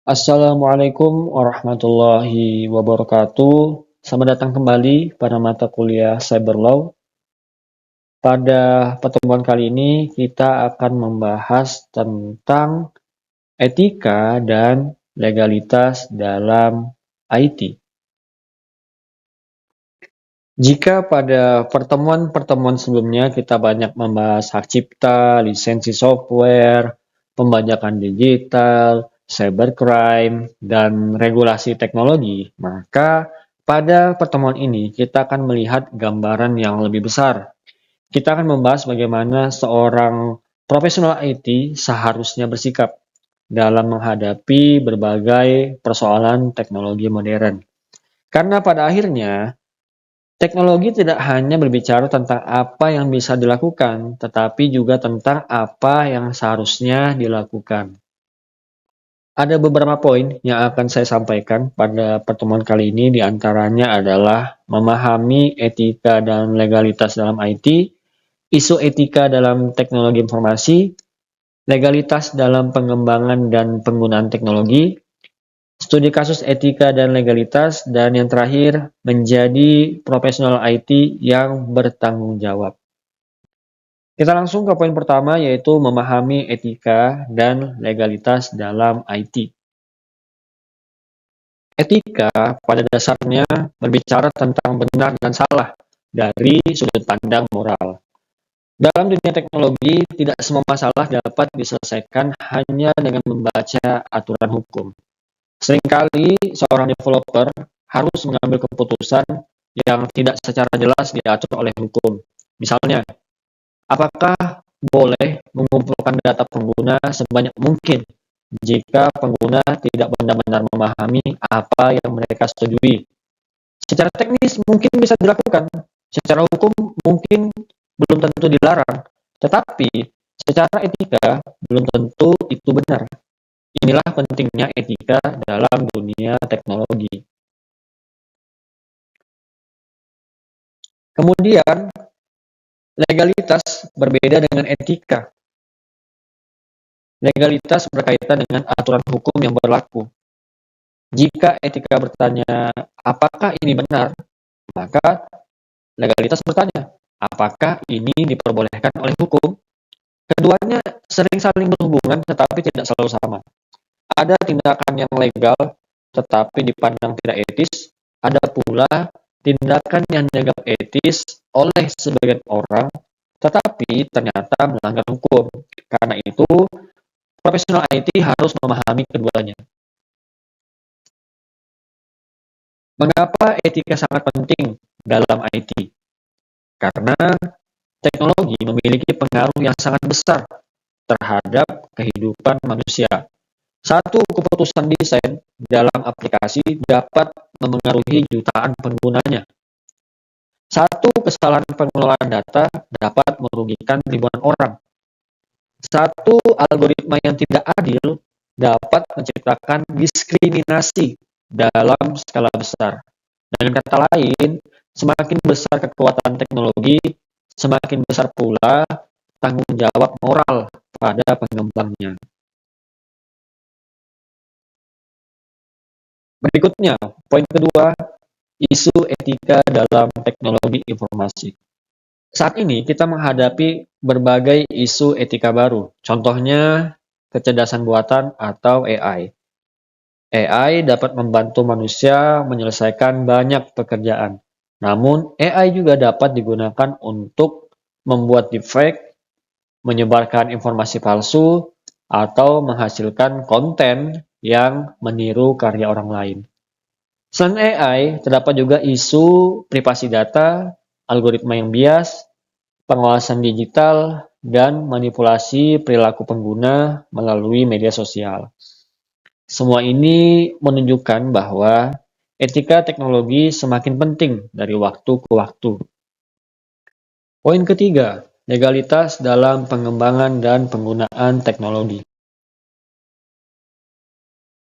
Assalamualaikum warahmatullahi wabarakatuh. Selamat datang kembali pada mata kuliah Cyber Law. Pada pertemuan kali ini kita akan membahas tentang etika dan legalitas dalam IT. Jika pada pertemuan-pertemuan sebelumnya kita banyak membahas hak cipta, lisensi software, pembajakan digital, cybercrime, dan regulasi teknologi, maka pada pertemuan ini kita akan melihat gambaran yang lebih besar. Kita akan membahas bagaimana seorang profesional IT seharusnya bersikap dalam menghadapi berbagai persoalan teknologi modern. Karena pada akhirnya teknologi tidak hanya berbicara tentang apa yang bisa dilakukan, tetapi juga tentang apa yang seharusnya dilakukan. Ada beberapa poin yang akan saya sampaikan pada pertemuan kali ini, di antaranya adalah memahami etika dan legalitas dalam IT, isu etika dalam teknologi informasi, legalitas dalam pengembangan dan penggunaan teknologi, studi kasus etika dan legalitas, dan yang terakhir, menjadi profesional IT yang bertanggung jawab. Kita langsung ke poin pertama, yaitu memahami etika dan legalitas dalam IT. Etika pada dasarnya berbicara tentang benar dan salah dari sudut pandang moral. Dalam dunia teknologi, tidak semua masalah dapat diselesaikan hanya dengan membaca aturan hukum. Seringkali seorang developer harus mengambil keputusan yang tidak secara jelas diatur oleh hukum. Misalnya, apakah boleh mengumpulkan data pengguna sebanyak mungkin jika pengguna tidak benar-benar memahami apa yang mereka setujui? Secara teknis mungkin bisa dilakukan, secara hukum mungkin belum tentu dilarang, tetapi secara etika belum tentu itu benar. Inilah pentingnya etika dalam dunia teknologi. Kemudian, legalitas berbeda dengan etika. Legalitas berkaitan dengan aturan hukum yang berlaku. Jika etika bertanya, apakah ini benar? Maka legalitas bertanya, apakah ini diperbolehkan oleh hukum? Keduanya sering saling berhubungan tetapi tidak selalu sama. Ada tindakan yang legal tetapi dipandang tidak etis, ada pula tindakan yang dianggap etis oleh sebagian orang tetapi ternyata melanggar hukum. Karena itu, profesional IT harus memahami keduanya. Mengapa etika sangat penting dalam IT? Karena teknologi memiliki pengaruh yang sangat besar terhadap kehidupan manusia. Satu keputusan desain dalam aplikasi dapat memengaruhi jutaan penggunanya. Satu kesalahan pengelolaan data dapat merugikan ribuan orang. Satu algoritma yang tidak adil dapat menciptakan diskriminasi dalam skala besar. Dengan kata lain, semakin besar kekuatan teknologi, semakin besar pula tanggung jawab moral pada pengembangnya. Berikutnya, poin kedua, isu etika dalam teknologi informasi. Saat ini kita menghadapi berbagai isu etika baru, contohnya kecerdasan buatan atau AI. AI dapat membantu manusia menyelesaikan banyak pekerjaan. Namun, AI juga dapat digunakan untuk membuat deepfake, menyebarkan informasi palsu, atau menghasilkan konten yang meniru karya orang lain. Selain AI, terdapat juga isu privasi data, algoritma yang bias, pengawasan digital, dan manipulasi perilaku pengguna melalui media sosial. Semua ini menunjukkan bahwa etika teknologi semakin penting dari waktu ke waktu. Poin ketiga, legalitas dalam pengembangan dan penggunaan teknologi.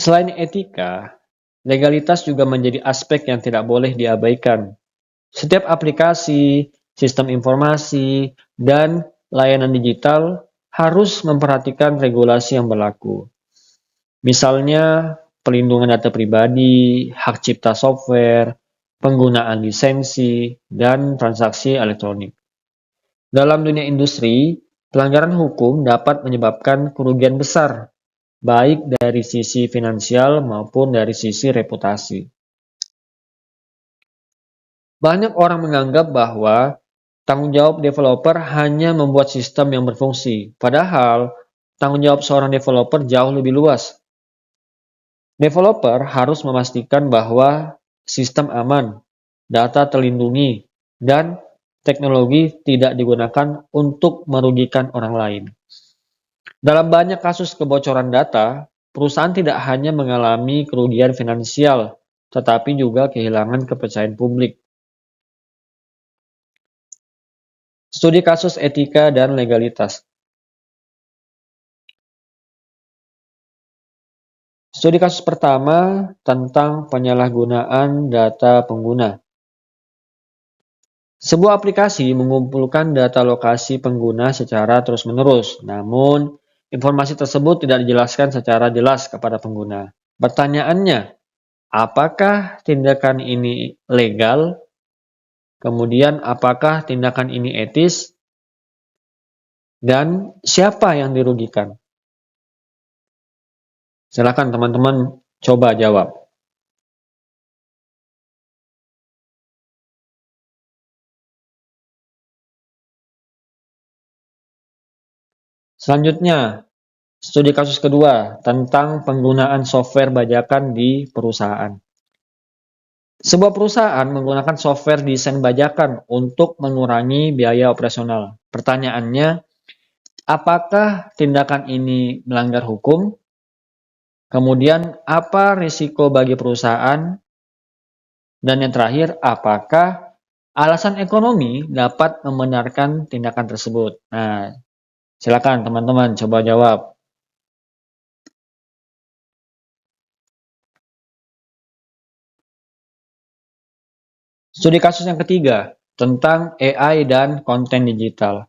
Selain etika, legalitas juga menjadi aspek yang tidak boleh diabaikan. Setiap aplikasi, sistem informasi, dan layanan digital harus memperhatikan regulasi yang berlaku. Misalnya, pelindungan data pribadi, hak cipta software, penggunaan lisensi, dan transaksi elektronik. Dalam dunia industri, pelanggaran hukum dapat menyebabkan kerugian besar, baik dari sisi finansial maupun dari sisi reputasi. Banyak orang menganggap bahwa tanggung jawab developer hanya membuat sistem yang berfungsi, padahal tanggung jawab seorang developer jauh lebih luas. Developer harus memastikan bahwa sistem aman, data terlindungi, dan teknologi tidak digunakan untuk merugikan orang lain. Dalam banyak kasus kebocoran data, perusahaan tidak hanya mengalami kerugian finansial, tetapi juga kehilangan kepercayaan publik. Studi kasus etika dan legalitas. Studi kasus pertama tentang penyalahgunaan data pengguna. Sebuah aplikasi mengumpulkan data lokasi pengguna secara terus-menerus, namun informasi tersebut tidak dijelaskan secara jelas kepada pengguna. Pertanyaannya, apakah tindakan ini legal? Kemudian, apakah tindakan ini etis? Dan siapa yang dirugikan? Silakan teman-teman coba jawab. Selanjutnya, studi kasus kedua tentang penggunaan software bajakan di perusahaan. Sebuah perusahaan menggunakan software desain bajakan untuk mengurangi biaya operasional. Pertanyaannya, apakah tindakan ini melanggar hukum? Kemudian, apa risiko bagi perusahaan? Dan yang terakhir, apakah alasan ekonomi dapat membenarkan tindakan tersebut? Nah, silakan teman-teman coba jawab. Studi kasus yang ketiga tentang AI dan konten digital.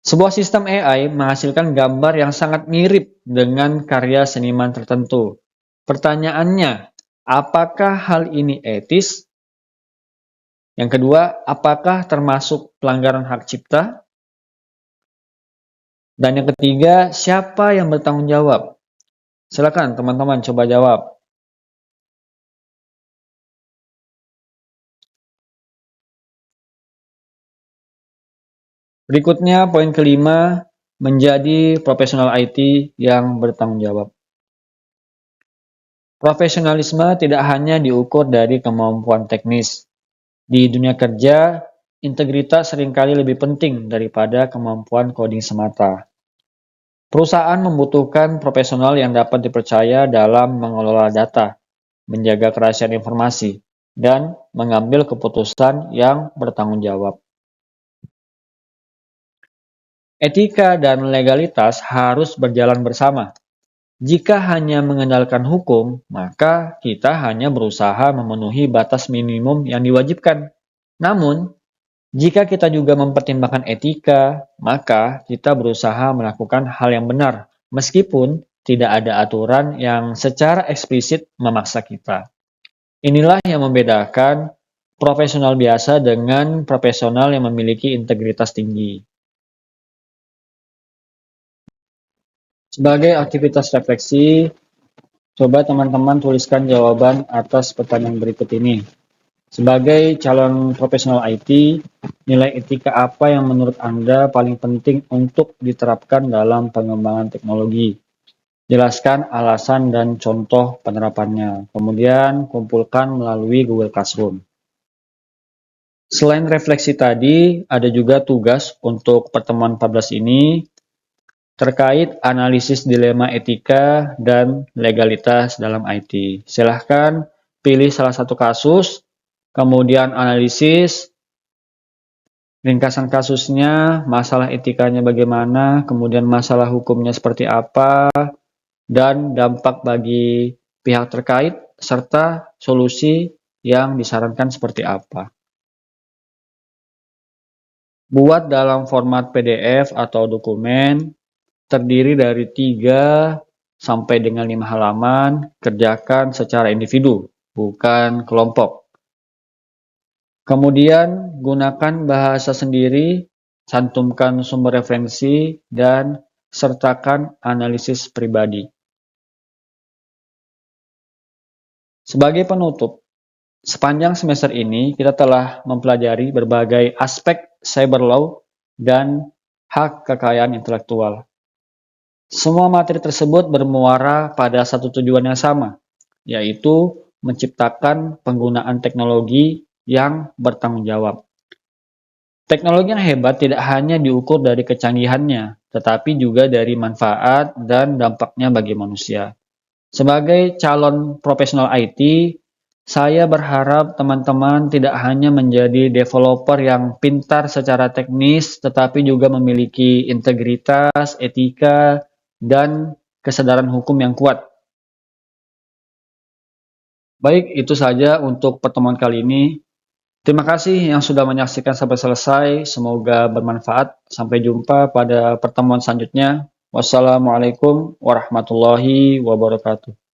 Sebuah sistem AI menghasilkan gambar yang sangat mirip dengan karya seniman tertentu. Pertanyaannya, apakah hal ini etis? Yang kedua, apakah termasuk pelanggaran hak cipta? Dan yang ketiga, siapa yang bertanggung jawab? Silakan teman-teman coba jawab. Berikutnya, poin kelima, menjadi profesional IT yang bertanggung jawab. Profesionalisme tidak hanya diukur dari kemampuan teknis. Di dunia kerja, integritas seringkali lebih penting daripada kemampuan coding semata. Perusahaan membutuhkan profesional yang dapat dipercaya dalam mengelola data, menjaga kerahasiaan informasi, dan mengambil keputusan yang bertanggung jawab. Etika dan legalitas harus berjalan bersama. Jika hanya mengandalkan hukum, maka kita hanya berusaha memenuhi batas minimum yang diwajibkan. Namun, jika kita juga mempertimbangkan etika, maka kita berusaha melakukan hal yang benar, meskipun tidak ada aturan yang secara eksplisit memaksa kita. Inilah yang membedakan profesional biasa dengan profesional yang memiliki integritas tinggi. Sebagai aktivitas refleksi, coba teman-teman tuliskan jawaban atas pertanyaan berikut ini. Sebagai calon profesional IT, nilai etika apa yang menurut Anda paling penting untuk diterapkan dalam pengembangan teknologi? Jelaskan alasan dan contoh penerapannya. Kemudian kumpulkan melalui Google Classroom. Selain refleksi tadi, ada juga tugas untuk pertemuan 14 ini terkait analisis dilema etika dan legalitas dalam IT. Silahkan pilih salah satu kasus, kemudian analisis, ringkasan kasusnya, masalah etikanya bagaimana, kemudian masalah hukumnya seperti apa, dan dampak bagi pihak terkait, serta solusi yang disarankan seperti apa. Buat dalam format PDF atau dokumen, terdiri dari 3 sampai dengan 5 halaman, kerjakan secara individu, bukan kelompok. Kemudian, gunakan bahasa sendiri, cantumkan sumber referensi, dan sertakan analisis pribadi. Sebagai penutup, sepanjang semester ini kita telah mempelajari berbagai aspek cyber law dan hak kekayaan intelektual. Semua materi tersebut bermuara pada satu tujuan yang sama, yaitu menciptakan penggunaan teknologi yang bertanggung jawab. Teknologi yang hebat tidak hanya diukur dari kecanggihannya, tetapi juga dari manfaat dan dampaknya bagi manusia. Sebagai calon profesional IT, saya berharap teman-teman tidak hanya menjadi developer yang pintar secara teknis, tetapi juga memiliki integritas, etika, dan kesadaran hukum yang kuat. Baik, itu saja untuk pertemuan kali ini. Terima kasih yang sudah menyaksikan sampai selesai. Semoga bermanfaat. Sampai jumpa pada pertemuan selanjutnya. Wassalamualaikum warahmatullahi wabarakatuh.